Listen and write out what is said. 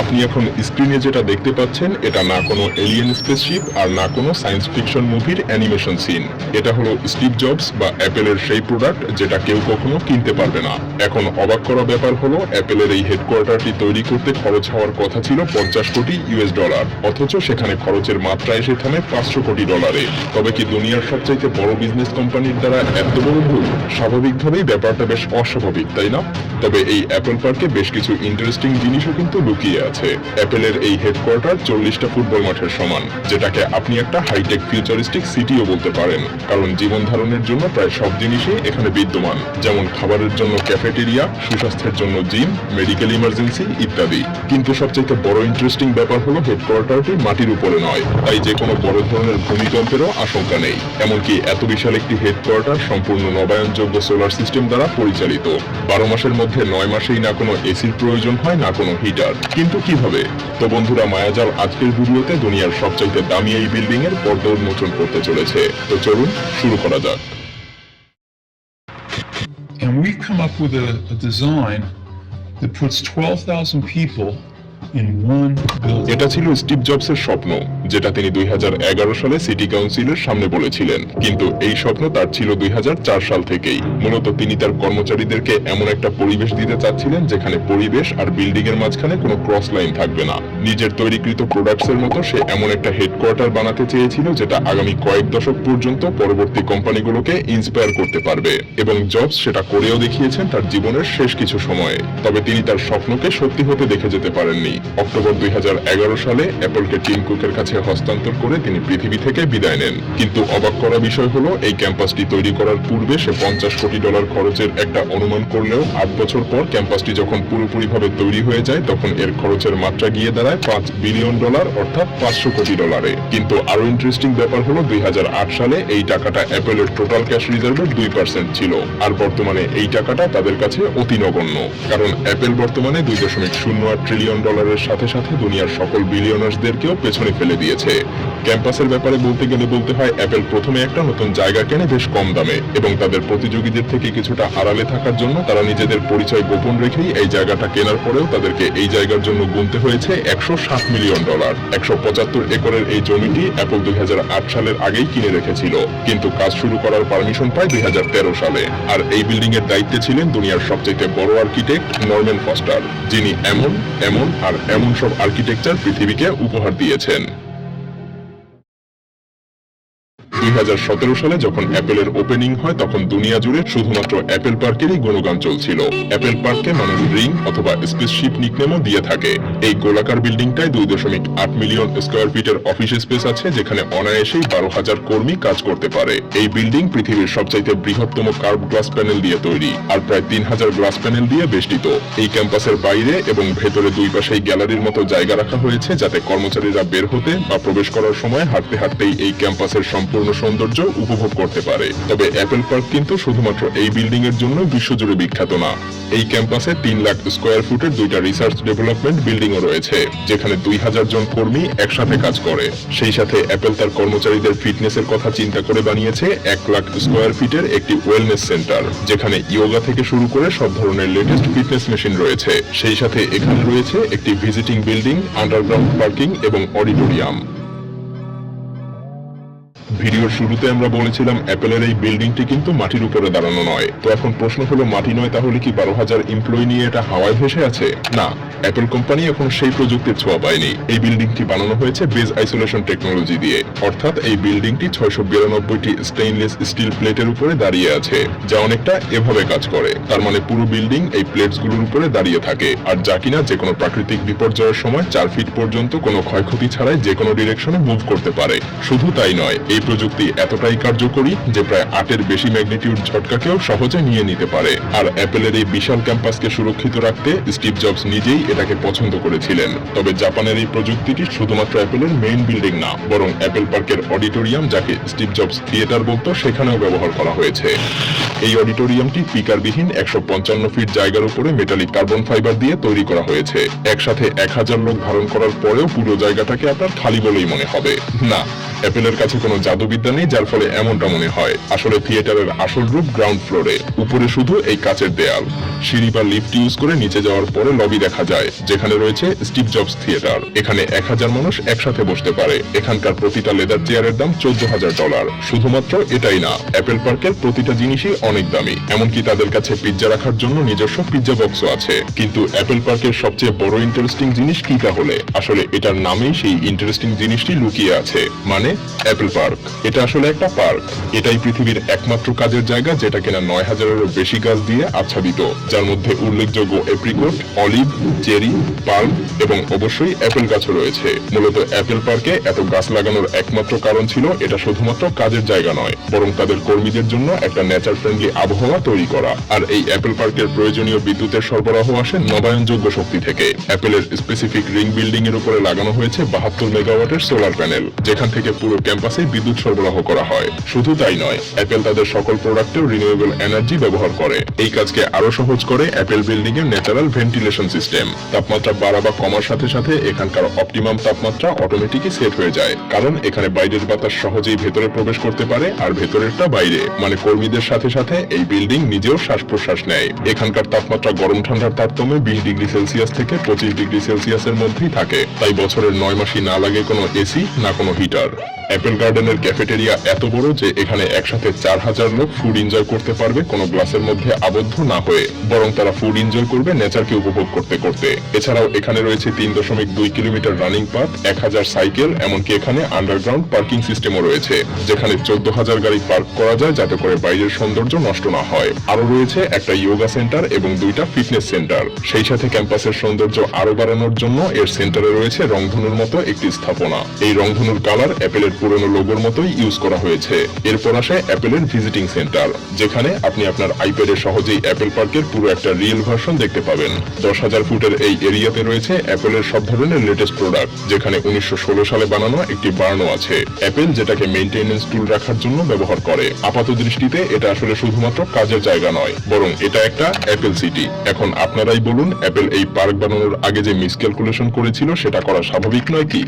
আপনি এখন স্ক্রিনে যেটা দেখতে পাচ্ছেন এটা না কোনো এলিয়েন স্পেসশিপ আর না কোনো সায়েন্স ফিকশন মুভির অ্যানিমেশন সিন। এটা হলো স্টিভ জবস বা অ্যাপেলের সেই প্রোডাক্ট যেটা কেউ কখনো কিনতে পারবে না। এখন অবাক করা ব্যাপার হলো অ্যাপেলের এই হেডকোয়ার্টারটি তৈরি করতে খরচ হওয়ার কথা ছিল $50 কোটি, অথচ সেখানে খরচের মাত্রা এসে থামে $500 কোটি। তবে কি দুনিয়ার সবচাইতে বড় বিজনেস কোম্পানির দ্বারা এত বড় ভুল? স্বাভাবিকভাবেই ব্যাপারটা বেশ অস্বাভাবিক, তাই না? তবে এই অ্যাপল পার্কে বেশ কিছু ইন্টারেস্টিং জিনিসও কিন্তু লুকিয়ে আছে। অ্যাপেলের এই হেডকোয়ার্টার 40টা ফুটবল মাঠের সমান, যেটাকে আপনি একটা হাইটেক ফিউচারিস্টিক সিটিও বলতে পারেন, কারণ জীবন ধারণের জন্য প্রায় সব জিনিসই এখানে বিদ্যমান, যেমন খাবারের জন্য ক্যাফেটেরিয়া, সুস্বাস্থ্যের জন্য জিম, মেডিকেল ইমার্জেন্সি ইত্যাদি। কিন্তু সবচেয়ে বড় ইন্টারেস্টিং ব্যাপার হলো হেডকোয়ার্টারটি মাটির উপরে নয়, তাই যে কোনো বড় ধরনের ভূমিকম্পেরও আশঙ্কা নেই। এমনকি এত বিশাল একটি হেডকোয়ার্টার সম্পূর্ণ নবায়নযোগ্য সোলার সিস্টেম দ্বারা পরিচালিত। 12 মাসের মধ্যে 9 মাসেই না কোনো এসির প্রয়োজন হয় না কোনো হিটার। কিন্তু কিভাবে? তো বন্ধুরা, মায়াজাল আজকের ভিডিওতে দুনিয়ার সবচাইতে দামি এই বিল্ডিং এর পর্দা উন্মোচন করতে চলেছে। তো চলুন শুরু করা যাক। And we've come up with a design that puts 12,000 people in one building. এটা ছিল স্টিভ জবসের স্বপ্ন, যেটা তিনি 2011 সালে সিটি কাউন্সিলের সামনে বলেছিলেন। কিন্তু এই স্বপ্ন তার ছিল 2004 সাল থেকেই। মূলত তিনি তার কর্মচারীদেরকে এমন একটা পরিবেশ দিতে চাচ্ছিলেন যেখানে পরিবেশ আর বিল্ডিং এর মাঝখানে কোনো ক্রস লাইন থাকবে না। নিজের তৈরিকৃত প্রোডাক্টস এর মতো সে এমন একটা হেডকোয়ার্টার বানাতে চেয়েছিল যেটা আগামী কয়েক দশক পর্যন্ত পরবর্তী কোম্পানিগুলোকে ইন্সপায়ার করতে পারবে, এবং জবস সেটা করেও দেখিয়েছেন তার জীবনের শেষ কিছু সময়ে। তবে তিনি তার স্বপ্নকে সত্যি হতে দেখে যেতে পারেননি। অক্টোবর 2011 সালে অ্যাপলকে টিম কুকের কাছে হস্তান্তর করে তিনি পৃথিবী থেকে বিদায় নেন। কিন্তু অবাক করা বিষয় হলো এই ক্যাম্পাসটি তৈরি করার পূর্বে সে $50 কোটি খরচের একটা অনুমান করলেও 8 বছর পর ক্যাম্পাসটি যখন পুরোপুরিভাবে তৈরি হয়ে যায় তখন এর খরচের মাত্রা গিয়ে দাঁড়ায় $5 বিলিয়ন, অর্থাৎ $500 কোটি। কিন্তু আরো ইন্টারেস্টিং ব্যাপার হলো 2008 সালে এই টাকাটা অ্যাপলের টোটাল ক্যাশ রিজার্ভের 2% ছিল, আর বর্তমানে এই টাকাটা তাদের কাছে অতি নগণ্য। কারণ অ্যাপল বর্তমানে $2.08 ট্রিলিয়ন সাথে সাথে দুনিয়ার সকল বিলিয়নার্সদেরকেও পেছনে ফেলে দিয়েছে। ক্যাম্পাসের ব্যাপারে বলতে গেলে বলতে হয় অ্যাপল প্রথমে একটা নতুন জায়গা কেনে বেশ কম দামে, এবং তাদের প্রতিযোগীদের থেকে কিছুটা আড়ালে থাকার জন্য তারা নিজেদের পরিচয় গোপন রেখেই এই জায়গাটা কেনার পরেও তাদেরকে এই জায়গার জন্য গুনতে হয়েছে $107 মিলিয়ন। 175 একরের এই জমিটি অ্যাপল 2008 সালের আগেই কিনে রেখেছিল, কিন্তু কাজ শুরু করার পারমিশন পায় 2013 সালে। আর এই বিল্ডিং এর দায়িত্বে ছিলেন দুনিয়ার সবচেয়ে বড় আর্কিটেক্ট নরম্যান ফস্টার, যিনি এমন সব আর্কিটেকচার পৃথিবীকে উপহার দিয়েছেন। 2017 সালে যখন অ্যাপেলের ওপেনিং হয় তখন দুনিয়া জুড়ে শুধুমাত্র অ্যাপেল পার্কেরই গুণগান চলছিল। অ্যাপেল পার্ককে মানুষ রিং অথবা স্পেসশিপ নিকনেমও দিয়ে থাকে। এই গোলাকার বিল্ডিংটায় 2.8 মিলিয়ন স্কয়ার ফিটের অফিস স্পেস আছে, যেখানে অনায়াসেই 12,000 কর্মী কাজ করতে পারে। এই বিল্ডিং পৃথিবীর সবচাইতে বৃহত্তম কার্ভ গ্লাস প্যানেল দিয়ে তৈরি, আর প্রায় 3000 গ্লাস প্যানেল দিয়ে বেষ্টিত। এই ক্যাম্পাসের বাইরে এবং ভেতরে দুই পাশেই গ্যালারির মতো জায়গা রাখা হয়েছে, যাতে কর্মচারীরা বের হতে বা প্রবেশ করার সময় হাঁটতে হাঁটতেই এই ক্যাম্পাসের সম্পূর্ণ সৌন্দর্য উপভোগ করতে পারে। তবে অ্যাপেল পার্ক কিন্তু শুধুমাত্র এই বিল্ডিং এর জন্য বিশ্বজুড়ে বিখ্যাত না। এই ক্যাম্পাসে 3 লাখ স্কয়ার ফুটের 2টা রিসার্চ ডেভেলপমেন্ট বিল্ডিংও রয়েছে, যেখানে 2000 জন কর্মী একসাথে কাজ করে। সেই সাথে অ্যাপেল তার কর্মচারীদের ফিটনেসের কথা চিন্তা করে বানিয়েছে 1 লাখ স্কয়ার ফিটের একটি ওয়েলনেস সেন্টার, যেখানে ইয়োগা থেকে শুরু করে সব ধরনের লেটেস্ট ফিটনেস মেশিন রয়েছে। সেই সাথে এখানে রয়েছে একটি ভিজিটিং বিল্ডিং, আন্ডারগ্রাউন্ড পার্কিং এবং অডিটোরিয়াম। ভিডিওর শুরুতে আমরা বলেছিলাম অ্যাপেলের এই বিল্ডিংটি কিন্তু মাটির উপরে দাঁড়ানো নয়। তো এখন প্রশ্ন হলো, মাটি নয় তাহলে কি 12,000 এমপ্লয়ি নিয়ে এটা হাওয়ায় ভেসে আছে? না, অ্যাপল কোম্পানি এখন সেই প্রযুক্তির ছোঁয়া পায়নি। এই বিল্ডিংটি বানানো হয়েছে বেজ আইসোলেশন টেকনোলজি দিয়ে, অর্থাৎ এই বিল্ডিংটি 692টি স্টেইনলেস স্টিল প্লেটের উপরে দাঁড়িয়ে আছে, যা অনেকটা এভাবে কাজ করে। তার মানে পুরো বিল্ডিং এই প্লেটসগুলোর উপরে দাঁড়িয়ে থাকে, আর যা কিনা যে কোনো প্রাকৃতিক বিপর্যয়ের সময় 4 ফিট পর্যন্ত কোনো ক্ষয়ক্ষতি ছাড়াই যে কোনো ডিরেকশনে মুভ করতে পারে। শুধু তাই নয়, এই প্রযুক্তি এতটাই কার্যকরী যে প্রায় 8-এর বেশি ম্যাগনিটিউড ঝটকাকেও সহজে নিয়ে নিতে পারে। আর অ্যাপেলের এই বিশাল ক্যাম্পাসকে সুরক্ষিত রাখতে স্টিভ জবস নিজেই এটাকে পছন্দ করেছিলেন। তবে জাপানের এই প্রযুক্তিটি শুধুমাত্র অ্যাপেলের মেইন বিল্ডিং না, বরং অ্যাপেল পার্কের অডিটোরিয়াম, যাকে স্টিভ জবস থিয়েটার বলতো, সেখানেও ব্যবহার করা হয়েছে। এই অডিটোরিয়ামটি স্পিকারবিহীন 155 ফিট জায়গার উপরে মেটালিক কার্বন ফাইবার দিয়ে তৈরি করা হয়েছে। একসাথে 1000 লোক ধারণ করার পরেও পুরো জায়গাটাকে আপনার খালি বলেই মনে হবে না। অ্যাপেলের কাছে কোনো জাদুবিদ্যা নেই যার ফলে এমনটা মনে হয়। আসলে থিয়েটারের আসল রূপ গ্রাউন্ড ফ্লোরে, উপরে শুধু এই কাচের দেয়াল। সিঁড়ি বা লিফট ইউজ করে নিচে যাওয়ার পরে লবি দেখা যায়, যেখানে রয়েছে স্টিভ জবস থিয়েটার। এখানে 1000 মানুষ একসাথে বসতে পারে। এখানকার প্রতিটা লেদার চেয়ারের দাম $14,000। শুধুমাত্র এটাই না, অ্যাপেল পার্কের প্রতিটা জিনিসই অনেক দামি। এমনকি তাদের কাছে পিৎজা রাখার জন্য নিজস্ব পিৎজা বক্সও আছে। কিন্তু অ্যাপেল পার্কের সবচেয়ে বড় ইন্টারেস্টিং জিনিস কি তাহলে? আসলে এটার নামেই সেই ইন্টারেস্টিং জিনিসটি লুকিয়ে আছে, মানে অ্যাপেল পার্ক। এটা আসলে একটা পার্ক। এটাই পৃথিবীর একমাত্র কাজের জায়গা যেটা কিনা 9000-এরও বেশি গাছ দিয়ে আচ্ছাদিত, যার মধ্যে উল্লেখযোগ্য এপ্রিকট, অলিভ, চেরি, পাল্ম এবং অবশ্যই অ্যাপেল গাছও রয়েছে। মূলত অ্যাপেল পার্কে এত গাছ লাগানোর একমাত্র কারণ ছিল এটা শুধুমাত্র কাজের জায়গা নয়, বরং তাদের কর্মীদের জন্য একটা নেচার ফ্রেন্ডলি আবহাওয়া তৈরি করা। আর এই অ্যাপেল পার্কের প্রয়োজনীয় বিদ্যুতের সরবরাহ আসে নবায়নযোগ্য শক্তি থেকে। অ্যাপেলের স্পেসিফিক রিং বিল্ডিং এর উপরে লাগানো হয়েছে 72 মেগাওয়াটের সোলার প্যানেল, যেখান থেকে পুরো ক্যাম্পাসে বিদ্যুৎ সরবরাহ করা হয়। শুধু তাই নয়, অ্যাপেল তাদের সকল প্রোডাক্টেও রিনিউয়েবল এনার্জি ব্যবহার করে। এই কাজকে আরো সহজ করে অ্যাপেল বিল্ডিং এর ন্যাচারাল ভেন্টিলেশন সিস্টেম। তাপমাত্রা বাড়া বা কমার সাথে সাথে এখানকার অপটিমাম তাপমাত্রা অটোমেটিকই সেট হয়ে যায়, কারণ এখানে বাইরের বাতাস সহজেই ভেতরে প্রবেশ করতে পারে আর ভেতরেরটা বাইরে, মানে কর্মীদের সাথে সাথে এই বিল্ডিং নিজেও শ্বাস প্রশ্বাস নেয়। এখানকার তাপমাত্রা গরম ঠান্ডার তারতম্যে 20 ডিগ্রি সেলসিয়াস থেকে 25 ডিগ্রি সেলসিয়াসের মধ্যেই থাকে। তাই বছরের 9 মাসই না লাগে কোনো এসি না কোনো হিটার। অ্যাপেল গার্ডেনের ক্যাফেটেরিয়া এত বড় যে এখানে একসাথে 4000 লোক ফুড এনজয় করতে পারবে কোনো গ্লাসের মধ্যে আবদ্ধ না হয়ে, বরং তারা ফুড এনজয় করবে নেচারকে উপভোগ করতে করতে। এছাড়াও এখানে রয়েছে 3.2 কিলোমিটার রানিং পাথ, 1000 সাইকেল, এমনকি এখানে আন্ডারগ্রাউন্ড পার্কিং সিস্টেমও রয়েছে, যেখানে 14000 গাড়ি পার্ক করা যায় যাতে করে বাইরের সৌন্দর্য নষ্ট না হয়। আরো রয়েছে একটা ইয়োগা সেন্টার এবং 2টা ফিটনেস সেন্টার। সেই সাথে ক্যাম্পাসের সৌন্দর্য আরো বাড়ানোর জন্য এর সেন্টারে রয়েছে রংধনুর মতো একটি স্থাপনা। এই রংধনুর কালার অ্যাপেলের পুরনো লোগোর মতোই ইউজ করা হয়েছে। এরপর আসে অ্যাপেলের ভিজিটিং সেন্টার, যেখানে আপনি আপনার আইপ্যাডে সহজেই অ্যাপেল পার্কের পুরো একটা রিয়েল ভার্সন দেখতে পাবেন। 10,000 ফুটের এই এরিয়াতে রয়েছে অ্যাপেলের সব ধরনের লেটেস্ট প্রোডাক্ট, যেখানে 1916 সালে বানানো একটি বার্নও আছে, অ্যাপেল যেটাকে মেইনটেনেন্স টুল রাখার জন্য ব্যবহার করে। আপাত দৃষ্টিতে এটা আসলে শুধুমাত্র কাজের জায়গা নয়, বরং এটা একটা অ্যাপেল সিটি। এখন আপনারাই বলুন, অ্যাপেল এই পার্ক বানানোর আগে যে মিসক্যালকুলেশন করেছিল সেটা করা স্বাভাবিক নয় কি?